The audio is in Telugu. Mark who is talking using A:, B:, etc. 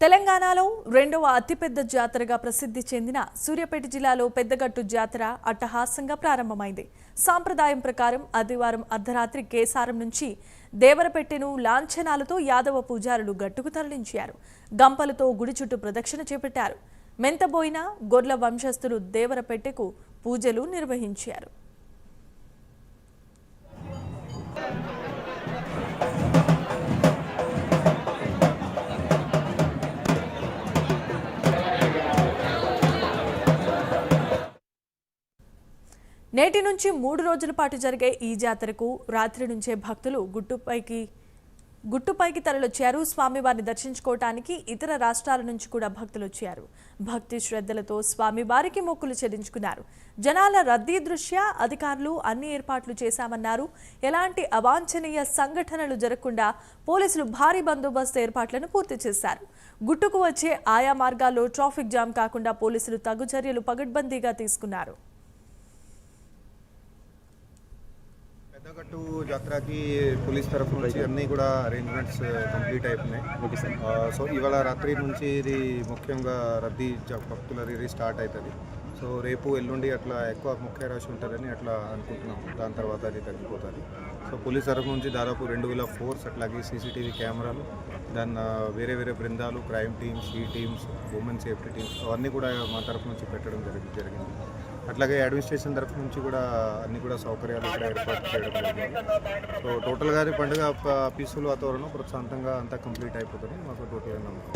A: తెలంగాణలో రెండవ అతిపెద్ద జాతరగా ప్రసిద్ధి చెందిన సూర్యాపేట జిల్లాలో పెద్దగట్టు జాతర అట్టహాసంగా ప్రారంభమైంది. సాంప్రదాయం ప్రకారం ఆదివారం అర్ధరాత్రి కేసారం నుంచి దేవరపెట్టెను లాంఛనాలతో యాదవ పూజారులు గట్టుకు తరలించారు. గంపలతో గుడి చుట్టూ ప్రదక్షిణ చేపట్టారు. మెంతబోయిన గొర్ల వంశస్థులు దేవరపెట్టెకు పూజలు నిర్వహించారు. నేటి నుంచి 3 రోజుల పాటు జరిగే ఈ జాతరకు రాత్రి నుంచే భక్తులు గుట్టుపైకి తరలొచ్చారు. స్వామివారిని దర్శించుకోవటానికి ఇతర రాష్ట్రాల నుంచి కూడా భక్తులు వచ్చారు. భక్తి శ్రద్ధలతో స్వామివారికి మొక్కులు చెల్లించుకున్నారు. జనాల రద్దీ దృష్ట్యా అధికారులు అన్ని ఏర్పాట్లు చేశామన్నారు. ఎలాంటి అవాంఛనీయ సంఘటనలు జరగకుండా పోలీసులు భారీ బందోబస్తు ఏర్పాట్లను పూర్తి చేశారు. గుట్టుకు వచ్చే ఆయా మార్గాల్లో ట్రాఫిక్ జామ్ కాకుండా పోలీసులు తగు చర్యలు పగడ్బందీగా తీసుకున్నారు.
B: పెద్దగట్టు జాతరకి పోలీస్ తరఫు నుంచి అన్నీ కూడా అరేంజ్మెంట్స్ కంప్లీట్ అయిపోయినాయి. సో ఇవాళ రాత్రి నుంచి ఇది ముఖ్యంగా రద్దీ భక్తుల రద్దీ స్టార్ట్ అవుతుంది. సో రేపు ఎల్లుండి అట్లా ఎక్కువ ముఖ్య రాశి ఉంటుందని అట్లా అనుకుంటున్నాం. దాని తర్వాత అది తగ్గిపోతుంది. సో పోలీస్ తరఫు నుంచి దాదాపు 2000 ఫోర్స్, అట్లాగే సీసీటీవీ కెమెరాలు, దాన్ని వేరే బృందాలు, క్రైమ్ టీమ్స్, ఈ టీమ్స్, ఉమెన్ సేఫ్టీ టీమ్స్ అవన్నీ కూడా మా తరఫు నుంచి పెట్టడం జరిగింది. అట్లాగే అడ్మినిస్ట్రేషన్ తరఫు నుంచి కూడా అన్ని కూడా సౌకర్యాలు కూడా ఏర్పాటు చేయడం జరిగింది. సో టోటల్గా పండుగ పీస్ఫుల్ వాతావరణం ప్రశాంతంగా అంతా కంప్లీట్ అయిపోతుంది. మాకు టోటల్గా నమ్మకం.